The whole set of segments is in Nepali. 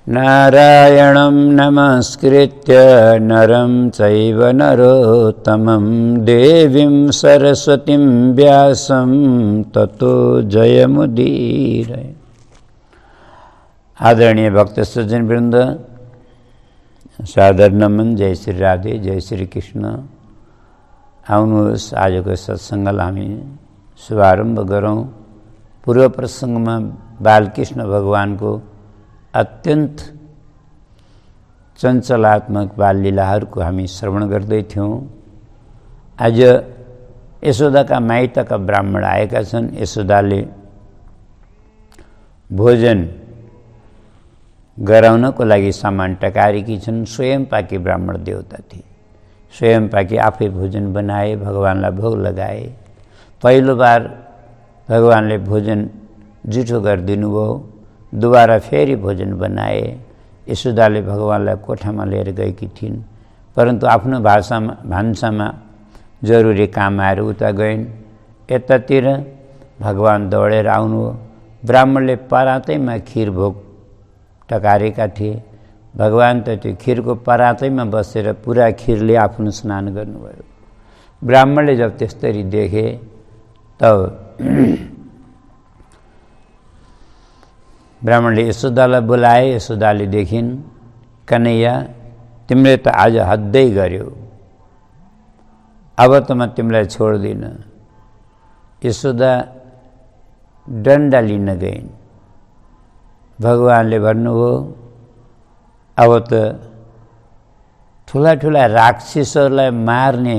नारायणं नमस्कृत्य नरं चैव नरोत्तमं देवीं सरस्वतीं व्यासं ततो जयमुदीरये। आदरणीय भक्त सज्जन वृन्द, सादर नमन। जय श्री राधे, जय श्री कृष्ण। आउनुहोस् आजको सत्सङ्गलाई हामी शुभारम्भ गरौँ। पूर्व प्रसङ्गमा बालकृष्ण भगवानको अत्यन्त चञ्चलात्मक बाललीलाहरूको हामी श्रवण गर्दै थियौँ। आज यशोदाका माइतका ब्राह्मण आएका छन्। यशोदाले भोजन गराउनको लागि सामान टकारेकी छन्। स्वयं पाकी ब्राह्मण देवता थिए। स्वयं पाकी आफै भोजन बनाए, भगवानलाई भोग लगाए। पहिलो बार भगवानले भोजन जुठो गरिदिनु भयो। दोबारा फेरि भोजन बनाए। यशोदाले भगवानलाई कोठामा लिएर गएकी थिइन्, परन्तु आफ्नो भान्सामा जरुरी काम आएर उता गइन्। यतातिर भगवान दौडेर आउनुभयो। ब्राह्मणले परातैमा खिर भोग टकारेका थिए। भगवान त त्यो खिरको परातैमा बसेर पुरा खिरले आफ्नो स्नान गर्नुभयो। ब्राह्मणले जब त्यस्तरी देखे तब ब्राह्मणले यशोदालाई बोलाए। यशोदाले देखिन्, कन्हैया तिमीले त आज हद्दै गर्यौ, अब त म तिमीलाई छोड्दिनँ। यशोदा डन्डा लिन गइन्। भगवानले भन्नुभयो, अब त ठुला ठुला राक्षसहरूलाई मार्ने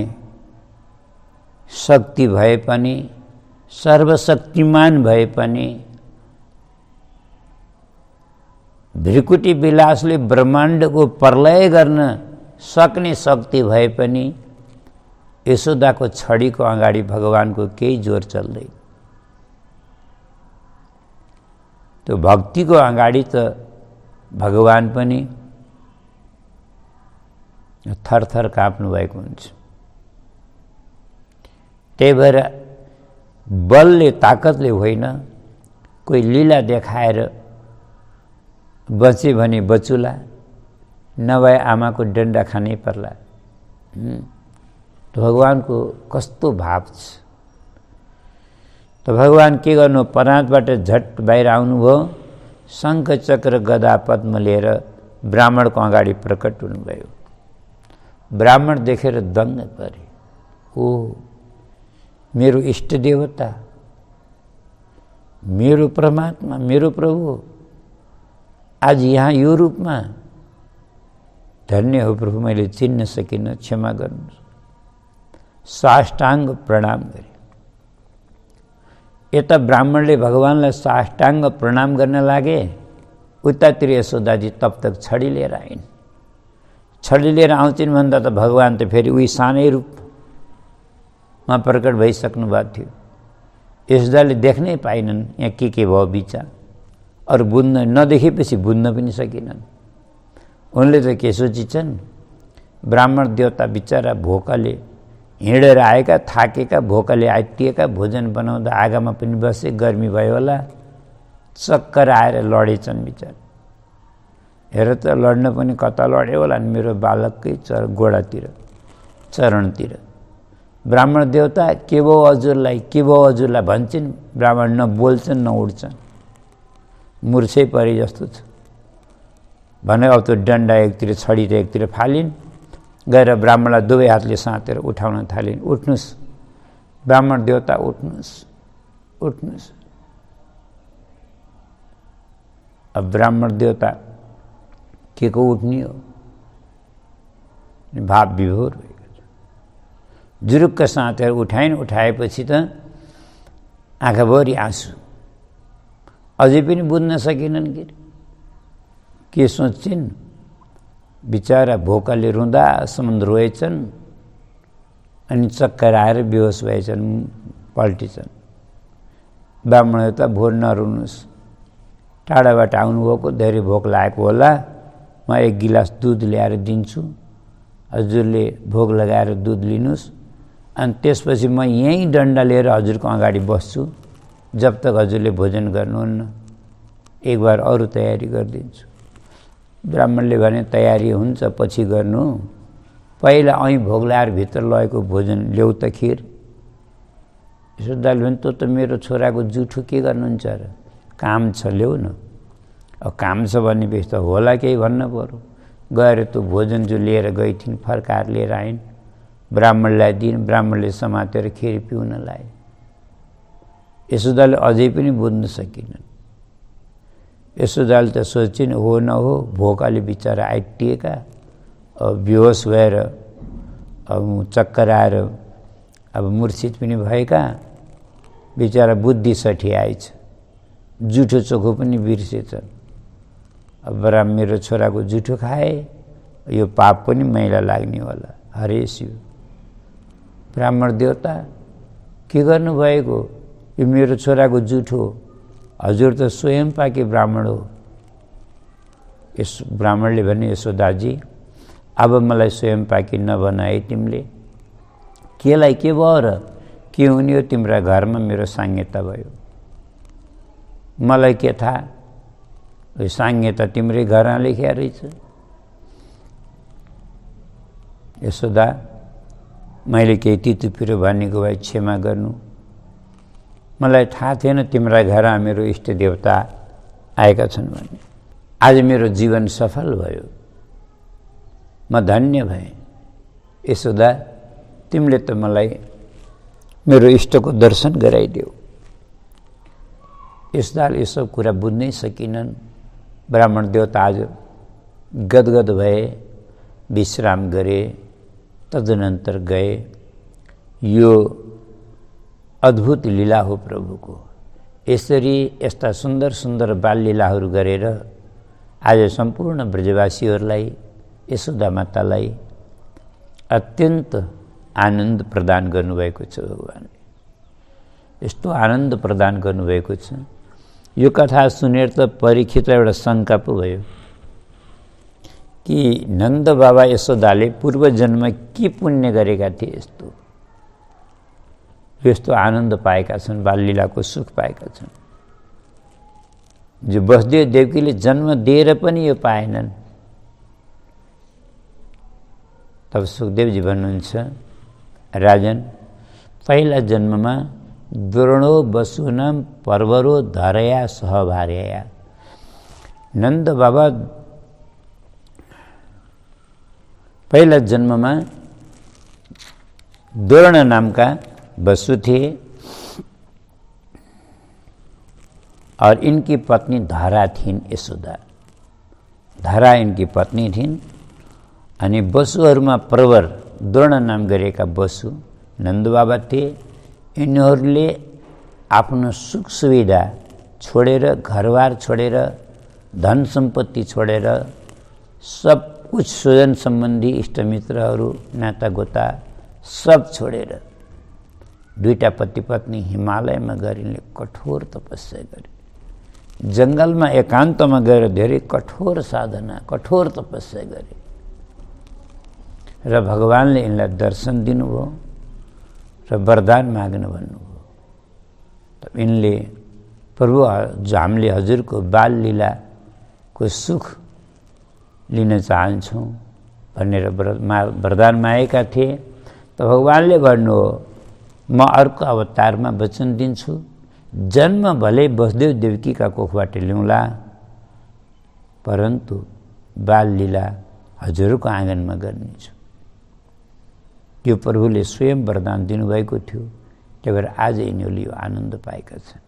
शक्ति भए पनि, सर्वशक्तिमान भए पनि, भृकुटी विलासले ब्रह्माण्डको प्रलय गर्न सक्ने शक्ति भए पनि यशोदाको छडीको अगाडि भगवानको केही जोर चल्दैन। त्यो भक्तिको अगाडि त भगवान पनि थरथर काँप्नु भएको हुन्छ। त्यही भएर बलले, ताकतले होइन, कोही लीला देखाएर बचे भने बचुला, नभए आमाको डन्डा खानै पर्ला। भगवानको कस्तो भाव छ। त भगवान के गर्नु, परातबाट झट बाहिर आउनुभयो। शङ्ख चक्र गदा पद्म लिएर ब्राह्मणको अगाडि प्रकट हुनुभयो। ब्राह्मण देखेर दङ्ग परे। ओ मेरो इष्ट देवता, मेरो परमात्मा, मेरो प्रभु आज यहाँ यो रूपमा। धन्य हो प्रभु, मैले चिन्न सकिनँ, क्षमा गर्नुहोस्। साष्टाङ्ग प्रणाम गरे। यता ब्राह्मणले भगवानलाई साष्टाङ्ग प्रणाम गर्न लागे, उतातिर यशोदाजी तब तक छडी लिएर आइन्। छडी लिएर आउँछिन् भन्दा त भगवान त फेरि उही सानै रूपमा प्रकट भइसक्नु भएको थियो। यशोदाले देख्नै पाइनन् यहाँ के भयो विचार। अरू बुझ्न नदेखेपछि बुझ्न पनि सकिनन्। उनले त के सोचिन्छन्, ब्राह्मण देवता बिचरा भोकले हिँडेर आएका, थाकेका, भोकले आइतिएका, भोजन बनाउँदा आगामा पनि बसे, गर्मी भयो होला, चक्कर आएर लडेछन् बिचरा। हेर त लड्न पनि कता लड्यो होला नि, मेरो बालककै गोडातिर, चरणतिर। ब्राह्मण देवता के भयो हजुरलाई, के भयो हजुरलाई भन्छन्। ब्राह्मण न बोल्छन् न उठ्छन्, मूर्छै परे जस्तो छ। भने अब त्यो डन्डा एकतिर, छडी त एकतिर फालिन्। गएर ब्राह्मणलाई दुवै हातले साँतेर उठाउन थालिन्। उठ्नुहोस् ब्राह्मण देवता, उठ्नुहोस्, उठ्नुहोस्। अब ब्राह्मण देवता के को उठ्ने हो, भाव विभोर भएको छ। जुरुक्क साँतेर उठाइन्। उठाएपछि त आँखाभरि आँसु। अझै पनि बुझ्न सकेनन् के सोच्छिन्। बिचारा भोकले रुँदासम्म रोएछन्, अनि चक्कर आएर बेहोस भएछन्, पल्टिछन्। ब्राह्मण त भोर नरुनुहोस्, टाढाबाट आउनुभएको, धेरै भोक लागेको होला, म एक गिलास दुध ल्याएर दिन्छु, हजुरले भोग लगाएर दुध लिनुहोस्, अनि त्यसपछि म यहीँ डन्डा लिएर हजुरको अगाडि बस्छु, जब तक हजुरले भोजन गर्नुहुन्न। एक बार अरू तयारी गरिदिन्छु। ब्राह्मणले भने तयारी हुन्छ पछि गर्नु, पहिला ऐँ भोग लाएर भित्र लगेको भोजन ल्याउ त खिर। यशोदाले भने त मेरो छोराको जुठो के गर्नुहुन्छ र, काम छ ल्याउ न। अब काम छ भनेपछि त होला केही भन्नु पर्यो। गएर त्यो भोजन जो लिएर गई थिइन् फर्काएर लिएर आइन्, ब्राह्मणलाई दिइन्, ब्राह्मणले समातेर खिर पिउन लाए। यशोदाले अझै पनि बुझ्न सकिनन्। यशोदाले त सोचिन् हो न हो भोकले बिचरा आइटिएका, अब बेहोस भएर अब चक्कर आएर अब मूर्छित पनि भएका, बिचरा बुद्धि सठियाएछ, जुठो चोखो पनि बिर्सेछ। अब मेरो छोराको जुठो खाए, यो पाप पनि मैला लाग्ने होला। हरे शिव। ब्राह्मण देवता के गर्नुभएको, यो मेरो छोराको जुठो, हजुर त स्वयं पाके ब्राह्मण हो। यस ब्राह्मणले भने यशोदाजी अब मलाई स्वयं पाकी नबनाए तिमीले, केलाई के भयो र, के हुने हो, तिम्रा घरमा मेरो साङ्यता भयो, मलाई के थाहा, यो साङ्यता तिम्रै घरमा लेख्या रहेछ। यशोदा मैले केही तितुपिरो भनेको भए क्षमा गर्नु, मलाई थाहा थिएन तिम्रा घरमा मेरो इष्ट देवता आएका छन् भन्ने। आज मेरो जीवन सफल भयो, म धन्य भएँ। यशोदा तिमीले त मलाई मेरो इष्टको दर्शन गराइदेऊ। यशोदाले यो सब कुरा बुझ्नै सकिनन्। ब्राह्मण देवता आज गदगद भए, विश्राम गरे, तदनन्तर गए। यो अद्भुत लीला हो प्रभुको। यसरी यस्ता सुन्दर सुन्दर बाल लीलाहरू गरेर आज सम्पूर्ण ब्रजवासीहरूलाई, यशोदा मातालाई अत्यन्त आनन्द प्रदान गर्नुभएको छ भगवानले। यस्तो आनन्द प्रदान गर्नुभएको छ। यो कथा सुनेर त परीक्षितलाई एउटा शङ्का पो भयो कि नन्द बाबा यशोदाले पूर्व जन्म के पुण्य गरेका थिए यस्तो आनन्द पाएका छन्, बाललीलाको सुख पाएका छन्। जो वसुदेव देवकीले जन्म दिएर पनि यो पाएनन्। तब सुखदेवजी भन्नुहुन्छ, राजन पहिला जन्ममा द्रोणो वसुनाम पर्वरो धरया सहभार्या। नन्द बाबा पहिला जन्ममा द्रोण नामका वसु थे और इनकी पत्नी धरा थिइन् यशोदा। धरा इनकी पत्नी थिइन्। अनि वसुहरूमा प्रवर द्रोण नाम गरेका वसु नन्द बाबा थिए। यिनीहरूले आफ्नो सुख सुविधा छोडेर, घरबार छोडेर, धन सम्पत्ति छोडेर, सब कुछ स्वजन सम्बन्धी इष्टमित्रहरू नातागोता सब छोडेर दुईटा पति पत्नी हिमालयमा गएर कठोर तपस्या गरे। जङ्गलमा एकान्तमा गएर धेरै कठोर साधना, कठोर तपस्या गरे र भगवानले यिनलाई दर्शन दिनुभयो र वरदान माग्न भन्नुभयो। तब यिनले प्रभु हामीले हजुरको बाल लीलाको सुख लिन चाहन्छौँ भनेर वरदान मागेका थिए। त भगवानले भन्नुभयो, म अर्को अवतारमा वचन दिन्छु, जन्म भले वसुदेव देवकीका कोखबाट ल्याउँला, परन्तु बाल लीला हजुरको आँगनमा गर्नेछु। यो प्रभुले स्वयं वरदान दिनुभएको थियो। त्यही भएर आज यिनीहरूले यो आनन्द पाएका छन्।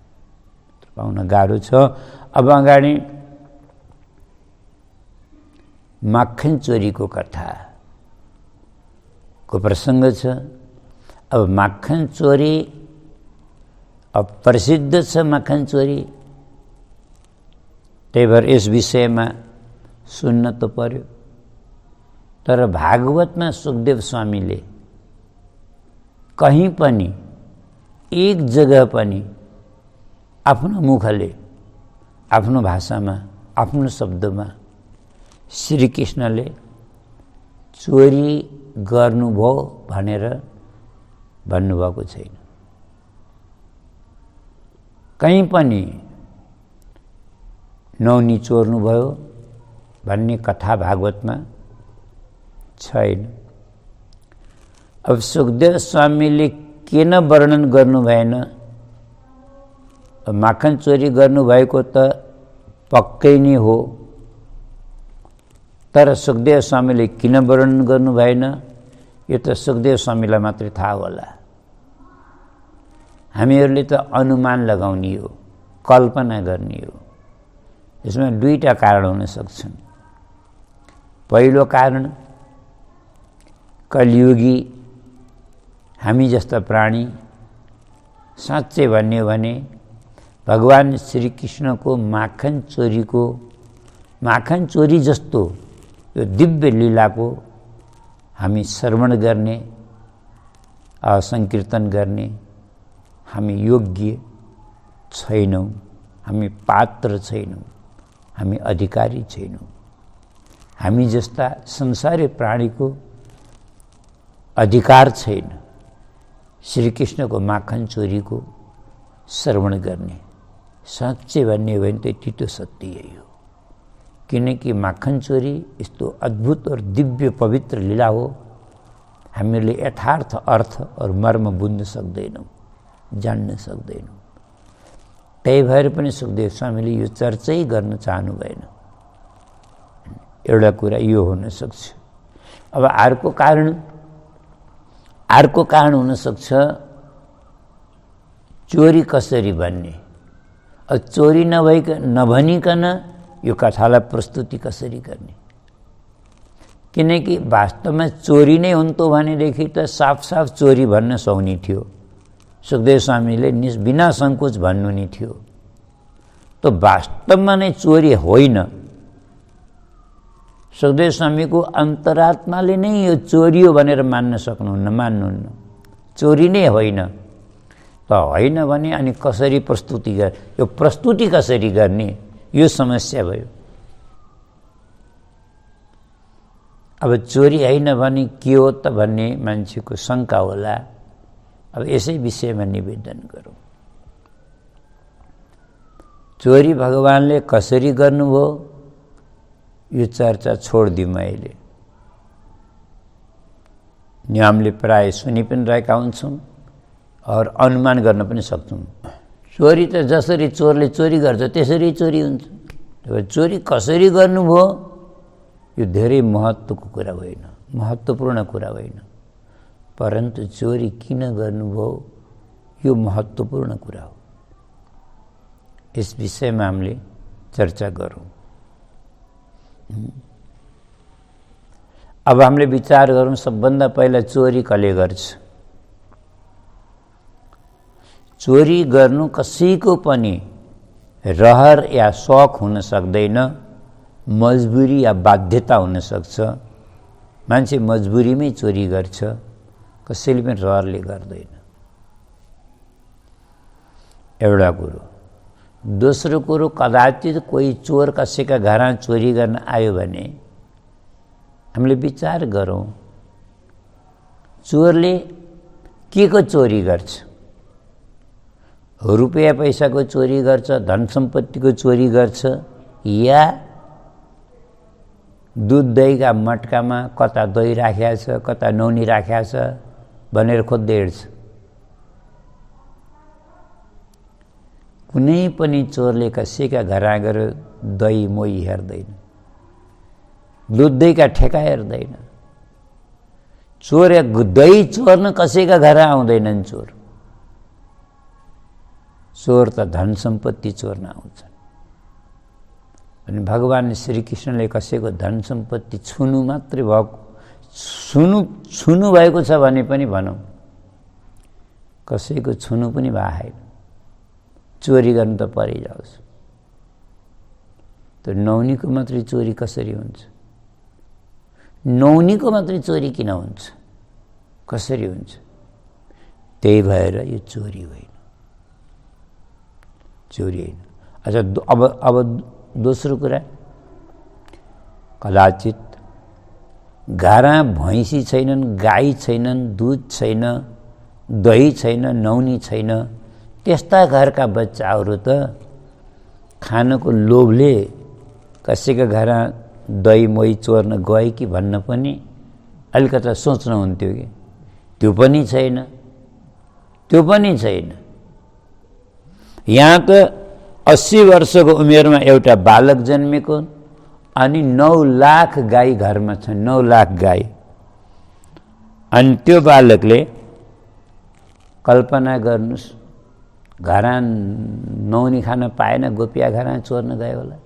पाउन गाह्रो छ। अब अगाडि माखन चोरीको कथाको प्रसङ्ग छ। अब माखन चोरी अब प्रसिद्ध छ, माखन चोरी। त्यही भएर यस विषयमा सुन्न त पर्यो। तर भागवतमा सुखदेव स्वामीले कहीँ पनि एक जग्गा पनि आफ्नो मुखले, आफ्नो भाषामा, आफ्नो शब्दमा श्रीकृष्णले चोरी गर्नुभयो भनेर भन्नुभएको छैन। कहीँ पनि नौनी चोर्नुभयो भन्ने कथा भागवतमा छैन। अब सुखदेव स्वामीले किन वर्णन गर्नु भएन? माखन चोरी गर्नुभएको त पक्कै नै हो, तर सुखदेव स्वामीले किन वर्णन गर्नु भएन यो त सुखदेव स्वामीलाई मात्रै थाहा होला। हामीहरूले त अनुमान लगाउने हो, कल्पना गर्ने हो। यसमा दुईटा कारण हुन सक्छन्। पहिलो कारण, कलियुगी हामी जस्ता प्राणी साँच्चै भन्ने हो भने भगवान श्री कृष्णको माखन चोरी जस्तो यो दिव्य लीलाको हामी श्रवण गर्ने, संकीर्तन गर्ने हामी योग्य छैनौँ, हामी पात्र छैनौँ, हामी अधिकारी छैनौँ। हामी जस्ता संसारी प्राणीको अधिकार छैन श्रीकृष्णको माखन चोरीको श्रवण गर्ने। साँच्चै भन्ने हो भने त तितो सत्य यही हो, किनकि माखन चोरी यस्तो अद्भुत और दिव्य पवित्र लीला हो, हामीले यथार्थ अर्थ और मर्म बुझ्न सक्दैनौँ, जान्न सक्दैनौँ। त्यही भएर पनि सुखदेव स्वामीले यो चर्चै गर्न चाहनु भएन। एउटा कुरा यो हुन सक्छ। अब अर्को कारण हुन सक्छ चोरी कसरी भन्ने। अब चोरी नभनिकन यो कथालाई प्रस्तुति कसरी गर्ने? किनकि वास्तवमा चोरी नै हुन्थ्यो भनेदेखि त साफ साफ चोरी भन्न सक्ने थियो। सुखदेव स्वामीले बिना सङ्कोच भन्नु नि थियो। त वास्तवमा नै चोरी होइन। सुखदेव स्वामीको अन्तरात्माले नै यो चोरी हो भनेर मान्नुहुन्न। चोरी नै होइन त होइन भने अनि कसरी प्रस्तुति गर्ने? यो प्रस्तुति कसरी गर्ने यो समस्या भयो। अब चोरी होइन भने के हो त भन्ने मान्छेको शङ्का होला। अब यसै विषयमा निवेदन गरौँ। चोरी भगवानले कसरी गर्नुभयो यो चर्चा छोडिदिउँ अहिले। हामीले प्राय सुनि पनि रहेका हुन्छौँ और अनुमान गर्न पनि सक्छौँ। चोरी त जसरी चोरले चोरी गर्छ त्यसरी चोरी हुन्छ। चोरी कसरी गर्नुभयो यो धेरै महत्त्वको कुरा होइन, महत्त्वपूर्ण कुरा होइन, परन्तु चोरी किन गर्नुभयो यो महत्त्वपूर्ण कुरा हो। यस विषयमा हामीले चर्चा गरौँ। अब हामीले विचार गरौँ सबभन्दा पहिला चोरी कसले गर्छ? चोरी गर्नु कसैको पनि रहर या शौक हुन सक्दैन, मजबुरी या बाध्यता हुन सक्छ। मान्छे मजबुरीमै चोरी गर्छ, कसैले पनि रहरले गर्दैन। एउटा कुरो। दोस्रो कुरो, कदाचित कोही चोर कसैका घरमा चोरी गर्न आयो भने हामीले विचार गरौँ चोरले के को चोरी गर्छ? रुपैयाँ पैसाको चोरी गर्छ, धन सम्पत्तिको चोरी गर्छ, या दुध दहीका मटकामा कता दही राखेको छ कता नौनी राखेको छ भनेर खोज्दै हिँड्छ। कुनै पनि चोरले कसैका घर गएर दही मोही हेर्दैन, दुध दहीका ठेका हेर्दैन। चोर दही चोर्न कसैका घर आउँदैनन्। चोर त धन सम्पत्ति चोर्न आउँछन्। अनि भगवान श्रीकृष्णले कसैको धन सम्पत्ति छुनु मात्रै भएको छुनु भएको छ भने पनि भनौँ, कसैको छुनु पनि भएन, चोरी गर्नु त परै जाओस्। त नौनीको मात्रै चोरी कसरी हुन्छ? नौनीको मात्रै चोरी किन हुन्छ? कसरी हुन्छ? त्यही भएर यो चोरी होइन, चोरी होइन। अच्छा, अब दोस्रो कुरा, कदाचित घरमा भैँसी छैनन्, गाई छैनन्, दूध छैन, दही छैन, नौनी छैन, त्यस्ता घरका बच्चाहरू त खानको लोभले कसैका घर दही मोही चोर्न गए कि भन्न पनि अलिकता सोच्नुहुन्थ्यो कि त्यो पनि छैन, त्यो पनि छैन। यहाँ त 80 वर्षको उमेरमा एउटा बालक जन्मेको अनि 9 लाख गाई घरमा छन्, 9 लाख गाई। अनि त्यो बालकले कल्पना गर्नुस्, घरान नौनी खान पाएन, गोपिया घरान चोर्न गयो होला।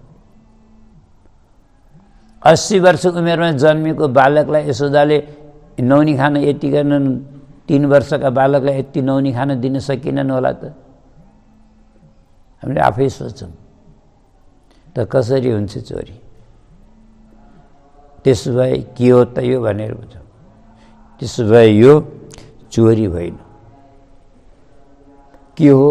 80 वर्षको उमेरमा जन्मेको बालकलाई यशोदाले नौनी खान यति गर्न 3 वर्षका बालकलाई यति नौनी खान दिन सकिनन् होला त? हामीले आफै सोच्छौँ त कसरी हुन्छ चोरी? त्यसो भए के हो त यो भनेर बुझौँ। त्यसो भए यो चोरी होइन, के हो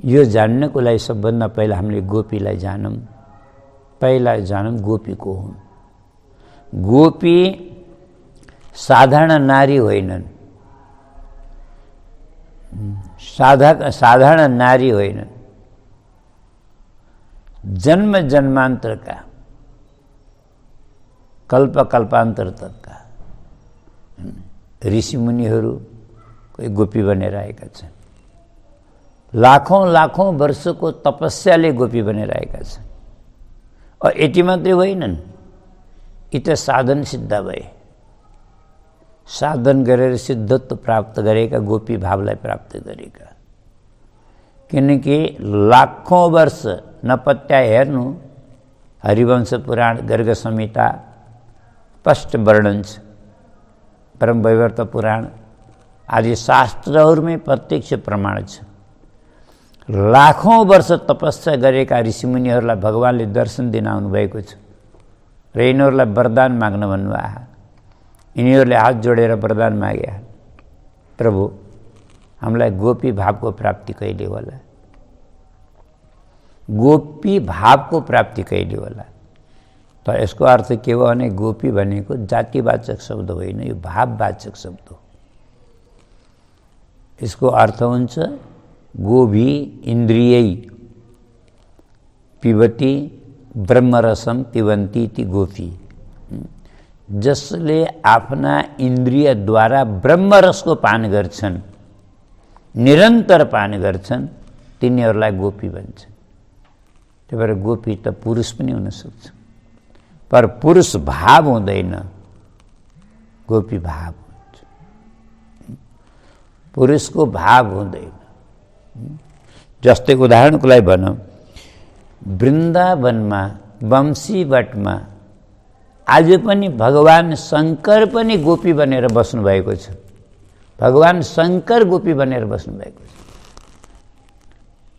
यो जान्नको लागि सबभन्दा पहिला हामीले गोपीलाई जानौँ। पहिला जानौँ गोपी को हुन्। गोपी साधारण नारी होइनन्, साधारण नारी होइनन्, जन्म जन्मान्तरका कल्प कल्पान्तर तकका ऋषिमुनिहरू कोही गोपी बनेर आएका छन्। लाखौं लाखौं वर्षको तपस्याले गोपी बनेर आएका छन्। यति मात्रै होइनन्, यी त साधन सिद्ध भए, साधन गरेर सिद्धत्व प्राप्त गरेका, गोपी भावलाई प्राप्त गरेका। किनकि लाखौं वर्ष नपत्या हेर्नु, हरिवंश पुराण, गर्ग संहिता स्पष्ट वर्णन छ, ब्रह्मवैवर्त पुराण आदि शास्त्रहरूमै प्रत्यक्ष प्रमाण छ। लाखौं वर्ष तपस्या गरेका ऋषिमुनिहरूलाई भगवानले दर्शन दिन आउनुभएको छ र यिनीहरूलाई वरदान माग्न भन्नुभयो। यिनीहरूले हात जोडेर वरदान मागे, प्रभु हामीलाई गोपी भावको प्राप्ति कहिले होला? गोपी भावको प्राप्ति कहिले होला? त यसको अर्थ के हो भने गोपी भनेको जातिवाचक शब्द होइन, यो भाववाचक शब्द हो। यसको अर्थ हुन्छ गोभी इन्द्रियै पिबती ब्रह्मरसम पिबन्ती ती गोपी। जसले आफ्ना इन्द्रियद्वारा ब्रह्मरसको पान गर्छन्, निरन्तर पान गर्छन्, तिनीहरूलाई गोपी भन्छन्। त्यही भएर गोपी त पुरुष पनि हुन सक्छ, पर पुरुष भाव हुँदैन, गोपी भाव हुन्छ। पुरुषको भाव हुँदैन। जस्तै उदाहरणको लागि भनौँ, वृन्दावनमा वंशीवटमा आज पनि भगवान शङ्कर पनि गोपी बनेर बस्नु भएको छ। भगवान शङ्कर गोपी बनेर बस्नु भएको छ।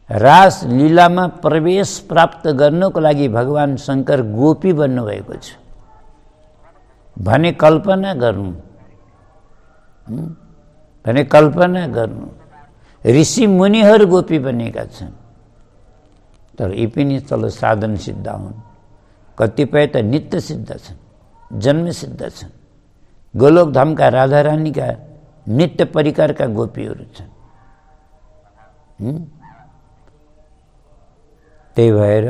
रास लीलामा प्रवेश प्राप्त गर्नको लागि भगवान शङ्कर गोपी बन्नुभएको छ भने कल्पना गर्नु, भने कल्पना गर्नु। ऋषि मुनिहरू गोपी बनेका छन्, तर यी पनि तल साधन सिद्ध हुन्। कतिपय त नित्य सिद्ध छन्, जन्म सिद्ध छन्। गोलोकधामका राधा रानीका नित्य परिकारका गोपीहरू छन्। त्यही भएर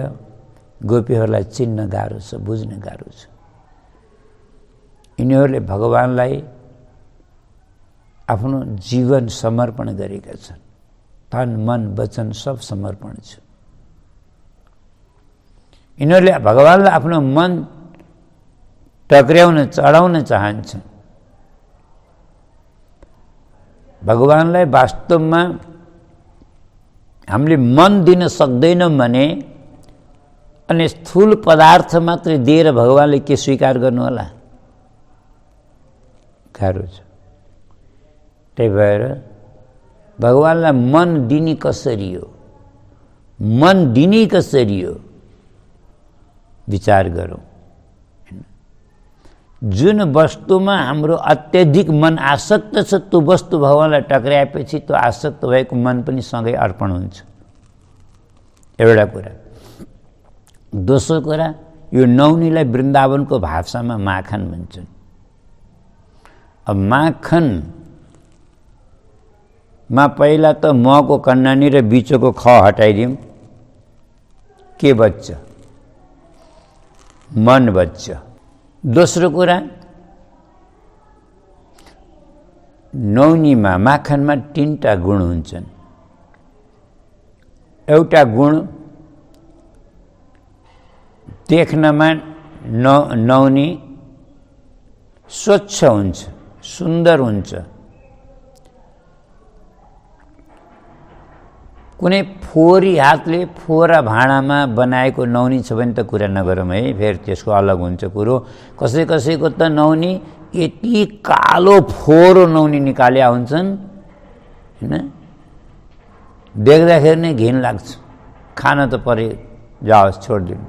गोपीहरूलाई चिन्न गाह्रो छ, बुझ्न गाह्रो छ। यिनीहरूले भगवानलाई आफ्नो जीवन समर्पण गरेका छन्। तन मन वचन सब समर्पण छ। यिनीहरूले भगवानलाई आफ्नो मन टक्र्याउन चढाउन चाहन्छन्। भगवानलाई वास्तवमा हामीले मन दिन सक्दैनौँ भने अनि स्थूल पदार्थ मात्रै दिएर भगवानले के स्वीकार गर्नु होला? गाह्रो छ। त्यही भएर भगवानलाई मन दिने कसरी हो, मन दिने कसरी हो विचार गरौँ। जुन वस्तुमा हाम्रो अत्यधिक मन आसक्त छ, त्यो वस्तु भगवानलाई टक्राएपछि त्यो आसक्त भएको मन पनि सँगै अर्पण हुन्छ। एउटा कुरा। दोस्रो कुरा, यो नौनीलाई वृन्दावनको भाषामा माखन भन्छन्। अब माखनमा पहिला त मको कन्नानी र बिचको ख हटाइदिउँ, के बच्छ? मन बच्छ। दोस्रो कुरा, नौनीमा माखनमा 3टा गुण हुन्छन्। एउटा गुण देख्नमा नौनी स्वच्छ हुन्छ, सुन्दर हुन्छ। कुनै फोहोरी हातले फोहोरा भाँडामा बनाएको नौनी छ भने त कुरा नगरौँ है, फेरि त्यसको अलग हुन्छ कुरो। कसैको त नौनी यति कालो फोहोरो नौनी निकाल्या हुन्छन् हैन, देख्दाखेरि नै घिन लाग्छ। खान त परे जाओस्, छोडिदिनु।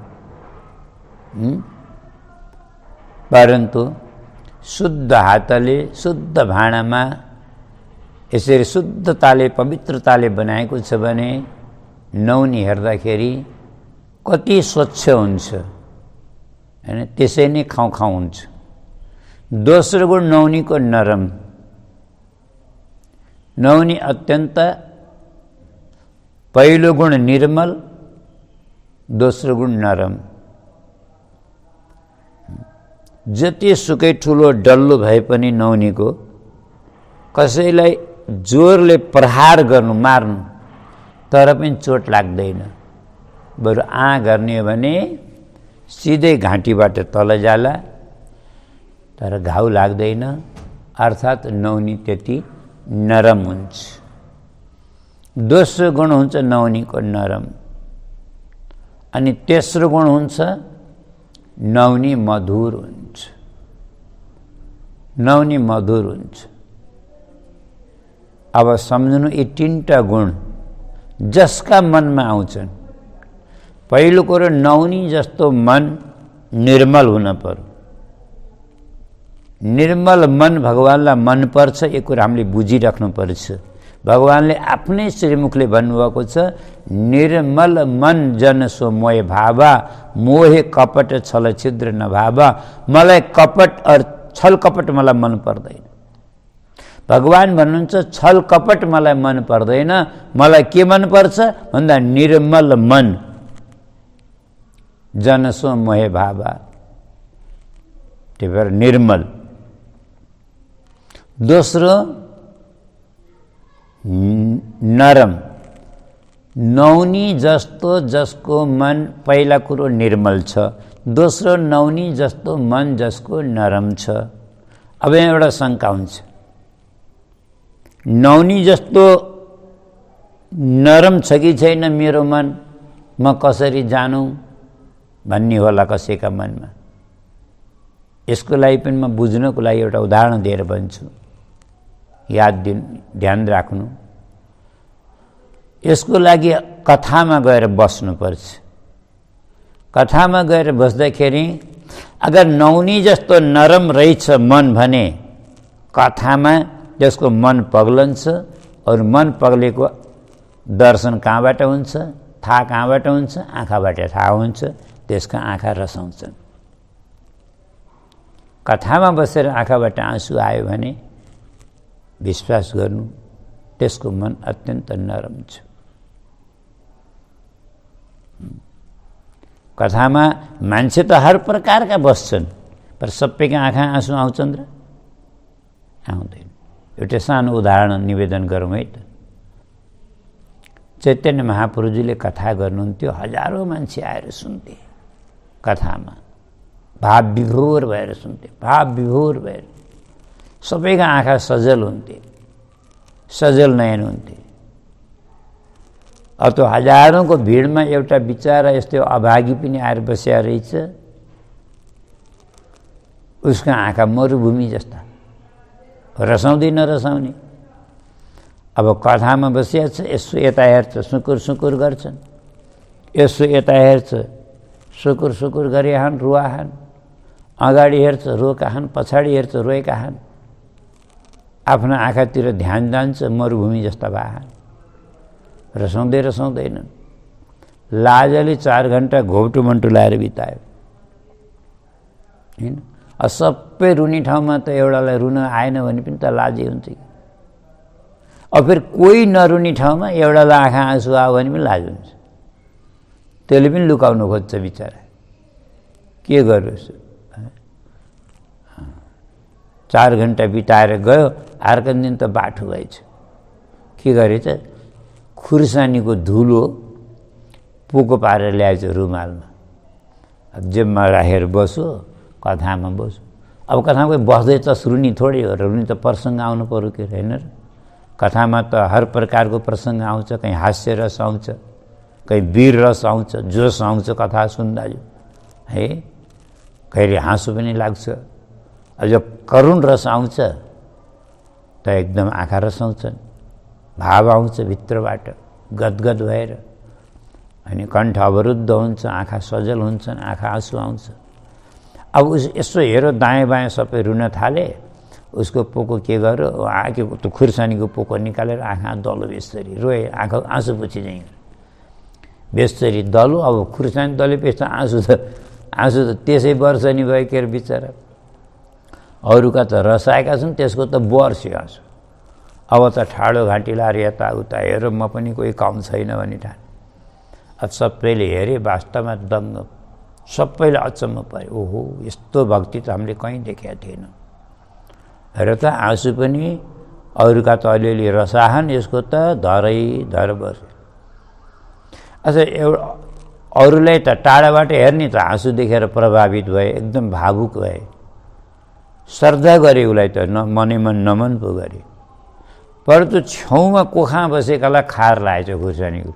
परन्तु शुद्ध हातले शुद्ध भाँडामा यसरी शुद्धताले पवित्रताले बनाएको छ भने नौनी हेर्दाखेरि कति स्वच्छ हुन्छ हैन, त्यसै नै खाउँ खाउँ हुन्छ। दोस्रो गुण नौनीको नरम। नौनी अत्यन्त, पहिलो गुण निर्मल, दोस्रो गुण नरम। जति सुकै ठुलो डल्लो भए पनि नौनीको कसैलाई जोरले प्रहार गर्नु, मार्नु तर पनि चोट लाग्दैन। बरु गर्ने हो भने सिधै घाँटीबाट तल जाला तर घाउ लाग्दैन, अर्थात् नौनी त्यति नरम हुन्छ। दोस्रो गुण हुन्छ नौनीको नरम। अनि तेस्रो गुण हुन्छ नौनी मधुर हुन्छ। नौनी मधुर हुन्छ। अब सम्झनु, यी 3टा गुण जसका मनमा आउँछन्। पहिलो कुरो, नौनी जस्तो मन निर्मल हुन पर्यो। निर्मल मन भगवानलाई मन पर्छ, यो कुरा हामीले बुझिराख्नु पर्छ। भगवानले आफ्नै श्रीमुखले भन्नुभएको छ, निर्मल मन जन सो मोह भावा, मोहे कपट छल छिद्र नभावा। मलाई कपट और छल कपट मलाई मन पर्दैन। भगवान भन्नुहुन्छ छल कपट मलाई मन पर्दैन, मलाई के मन पर्छ भन्दा निर्मल मन, जन सो मोह भावा, त्यही भएर निर्मल। दोस्रो नरम। नौनी जस्तो जसको मन, पहिला कुरो निर्मल छ, दोस्रो नौनी जस्तो मन जसको नरम छ। अब यहाँ एउटा शङ्का हुन्छ, नौनी जस्तो नरम छ कि छैन मेरो मन, म कसरी जानू भन्ने होला कसैका मनमा। यसको लागि पनि म बुझ्नको लागि एउटा उदाहरण दिएर भन्छु, ध्यान राख्नु। यसको लागि कथामा गएर बस्नुपर्छ। कथामा गएर बस्दाखेरि अगर नौनी जस्तो नरम रहेछ मन भने कथामा जसको मन पग्लन्छ, और मन पग्लेको दर्शन कहाँबाट हुन्छ, थाहा कहाँबाट हुन्छ, आँखाबाट थाहा हुन्छ। त्यसका आँखा रसाउँछन्। कथामा बसेर आँखाबाट आँसु आयो भने विश्वास गर्नु, त्यसको मन अत्यन्त नरम छ। कथामा मान्छे त हर प्रकारका बस्छन्, पर सबैका आँखा आँसु आउँछन् र आउँदैन। एउटा सानो उदाहरण निवेदन गरौँ है त। चैतन्य महाप्रभुजीले कथा गर्नुहुन्थ्यो, हजारौँ मान्छे आएर सुन्थे। कथामा भाव विभोर भएर सुन्थे, भाव विभोर भएर। सबैका आँखा सजल हुन्थे, सजल नयन हुन्थे। अब त्यो हजारौँको भिडमा एउटा बिचारा यस्तो अभागी पनि आएर बसिया रहेछ, उसका आँखा मरुभूमि जस्ता, रसाउँदै नरसाउने। अब कथामा बसिया छ, यसो यता हेर्छ, सुकुर सुकुर गर्छन्, यसो यता हेर्छ, सुकुर सुकुर गरिहान्, रुवाहान्, अगाडि हेर्छ रोकाहान्, पछाडि हेर्छ रोएकाहान्। आफ्ना आँखातिर ध्यान जान्छ, मरुभूमि जस्ता भएहान्, रसाउँदै रसाउँदैनन्। लाजले 4 घण्टा घोप्टो मन्टो लाएर बितायो हैन। सबै रुने ठाउँमा त एउटालाई रुन आएन भने पनि त लाजै हुन्छ कि। अब फेरि कोही नरुने ठाउँमा एउटालाई आँखा आँसु आयो भने पनि लाज हुन्छ, त्यसले पनि लुकाउनु खोज्छ बिचरा के गरोस्। 4 घण्टा बिताएर गयो, अर्को दिन त बाठो भएछ। के गरेछ, खुर्सानीको धुलो पोको पारेर ल्याएछ रुमालमा। अब जेबमा राखेर बस्यो, कथामा बस्यो। अब कथामा कोही बस्दै त रुनी थोरै हो र, रुनी त प्रसङ्ग आउनु पर्यो के होइन र। कथामा त हर प्रकारको प्रसङ्ग आउँछ, कहीँ हास्य रस आउँछ, कहीँ वीर रस आउँछ, जोस आउँछ कथा सुन्दा है, कहिले हाँसो पनि लाग्छ। अब जब करुण रस आउँछ त एकदम आँखा रसाउँछन्, भाव आउँछ भित्रबाट गदगद भएर, अनि कण्ठ अवरुद्ध हुन्छ, आँखा सजल हुन्छन्, आँखा आँसु आउँछ। अब उस यसो हेरो दायाँ बायाँ सबै रुन थाले, उसको पोको के गर्यो, आँखेको त्यो खुर्सानीको पोको निकालेर आँखा दलो बेसरी रोए, आँखा आँसु पुछि जाइ बेसरी दलो। अब खुर्सानी दलेपछि त आँसु त त्यसै वर्ष नि भयो के बिचरा। अरूका त रसाएका छन्, त्यसको त वर्ष्यो आँसु। अब त ठाडो घाँटी लाएर यताउता हेर, म पनि कोही कम छैन भने ठान। अब सबैले हेरे, वास्तवमा दङ्ग, सबैले अचम्म पऱ्यो। ओहो, यस्तो भक्ति त हामीले कहीँ देखेका थिएन। र त आँसु पनि अरूका त अलिअलि रसाहन, यसको त धरै धर बस्यो। अच्छा, अरूलाई त टाढाबाट हेर्ने त आँसु देखेर प्रभावित भए, एकदम भावुक भए, श्रद्धा गरे, उसलाई त मनै मन नमन पो गरे। पर त्यो छेउमा कोखा बसेकालाई खार लागेछ खुर्सानीको।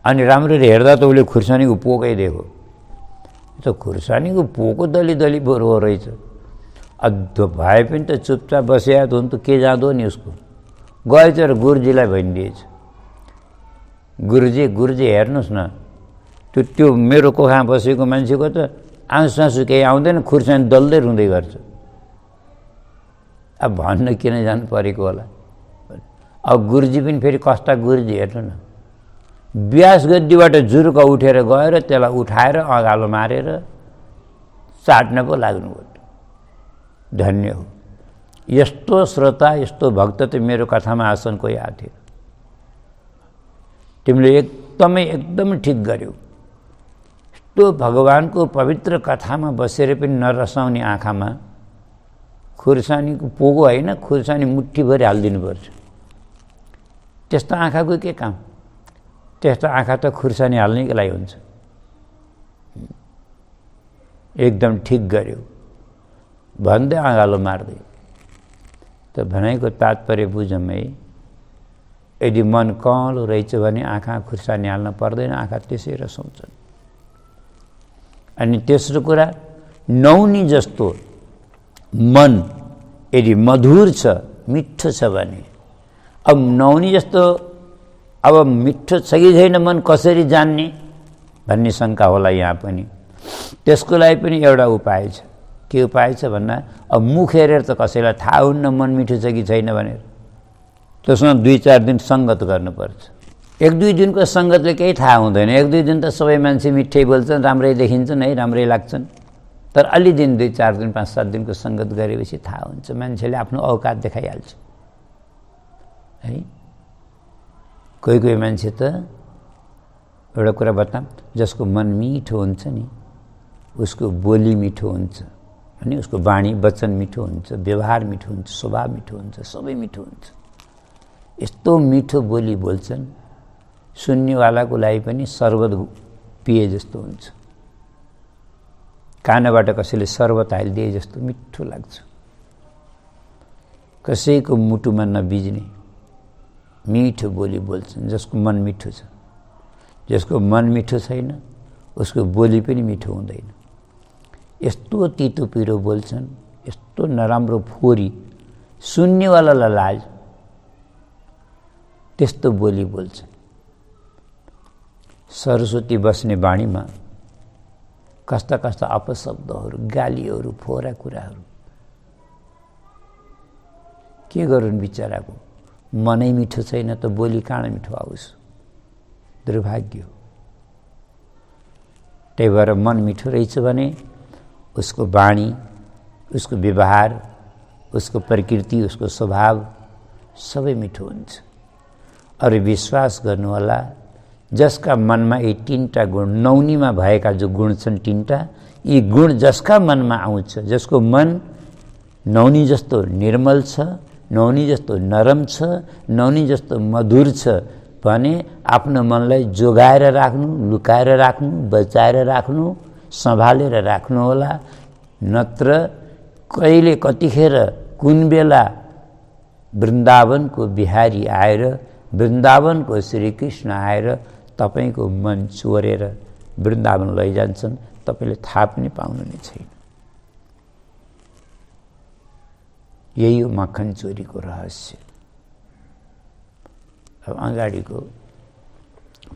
अनि राम्ररी हेर्दा त उसले खुर्सानीको पोकै दिएको। त खुर्सानीको पोको दली दली बरु रहेछ। अद्ध भए पनि त चुपचाप बसिया त हुन त के जाँदो नि उसको। गएछ र गुरुजीलाई भनिदिएछ, गुरुजी हेर्नुहोस् न, त्यो मेरो कोखा बसेको मान्छेको त आँसु साँसु केही आउँदैन, खुर्सानी दल्दै रुँदै गर्छ। अब भन्न किन जानु परेको होला। अब गुरुजी पनि फेरि कस्ता गुरुजी हेर्नु न, व्यास गद्दीबाट जुरुक उठेर गएर त्यसलाई उठाएर अँगालो मारेर चाट्न पो लाग्नुभयो। धन्य हो, यस्तो श्रोता, यस्तो भक्त त मेरो कथामा आसन कोही आएको थियो। तिमीले एकदमै ठिक गर्यौ। यस्तो भगवानको पवित्र कथामा बसेर पनि नरसाउने आँखामा खुर्सानीको पोगो होइन, खुर्सानी मुठ्ठीभरि हालिदिनुपर्छ। त्यस्तो आँखाको के काम? त्यस्तो आँखा त खुर्सानी हाल्नैको लागि हुन्छ। एकदम ठिक गर्यो भन्दै अँगालो मार्दै। त भनाइको तात्पर्य बुझौँ है, यदि मन कँलो रहेछ भने आँखा खुर्सानी हाल्न पर्दैन, आँखा त्यसै रसाउँछन्। अनि तेस्रो कुरा, नौनी जस्तो मन यदि मधुर छ, मिठो छ भने, अब नौनी जस्तो अब मिठो छ कि छैन मन कसरी जान्ने भन्ने शङ्का होला यहाँ पनि। त्यसको लागि पनि एउटा उपाय छ। के उपाय छ भन्दा, अब मुख हेरेर त कसैलाई थाहा हुन्न मन मिठो छ कि छैन भनेर। त्यसमा 2-4 दिन सङ्गत गर्नुपर्छ। 1-2 दिनको सङ्गतले केही थाहा हुँदैन। 1-2 दिन त सबै मान्छे मिठै बोल्छन्, राम्रै देखिन्छन् है, राम्रै लाग्छन्। तर अलि दिन 2-4 दिन 5-7 दिनको सङ्गत गरेपछि थाहा हुन्छ, मान्छेले आफ्नो औकात देखाइहाल्छ है। कोही मान्छे त एउटा कुरा बताऊँ, जसको मन मिठो हुन्छ नि, उसको बोली मिठो हुन्छ, अनि उसको बाणी वचन मिठो हुन्छ, व्यवहार मिठो हुन्छ, स्वभाव मिठो हुन्छ, सबै मिठो हुन्छ। यस्तो मिठो बोली बोल्छन्, सुन्नेवालाको लागि पनि शरबत पिए जस्तो हुन्छ। कानबाट कसैले शरबत हालिदिए जस्तो मिठो लाग्छ। कसैको मुटुमा नबिज्ने मिठो बोली बोल्छन्, जसको मन मिठो छ। जसको मन मिठो छैन, उसको बोली पनि मिठो हुँदैन। यस्तो तितो पिरो बोल्छन्, यस्तो नराम्रो फोरी, सुन्नेवालालाई लाज, त्यस्तो बोली बोल्छन्। सरस्वती बस्ने बाणीमा कस्ता कस्ता अपशब्दहरू, गालीहरू, फोरा कुराहरू। के गरून् बिचराको, मनै मिठो छैन त बोली कहाँ मिठो आओस्। दुर्भाग्य हो। त्यही भएर मन मिठो रहेछ भने उसको बाणी, उसको व्यवहार, उसको प्रकृति, उसको स्वभाव सबै मिठो हुन्छ। अरू विश्वास गर्नुहोला, जसका मनमा यी तीनटा गुण नौनीमा भएका जो गुण छन् तीनटा, यी गुण जसका मनमा आउँछ, जसको मन नौनी जस्तो निर्मल छ, नौनी जस्तो नरम छ, नौनी जस्तो मधुर छ भने आफ्नो मनलाई जोगाएर राख्नु, लुकाएर राख्नु, बचाएर राख्नु, सम्हालेर राख्नु होला। नत्र कहिले कतिखेर कुन बेला वृन्दावनको बिहारी आएर, वृन्दावनको श्रीकृष्ण आएर तपाईको मन चोरेर वृन्दावन लैजान्छन्, तपाईले थाहा पनि पाउनु नै छैन। यही हो मक्खन चोरीको रहस्य। अब अगाडिको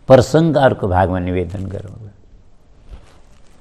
प्रसङ्ग अर्को भागमा निवेदन गरौँ।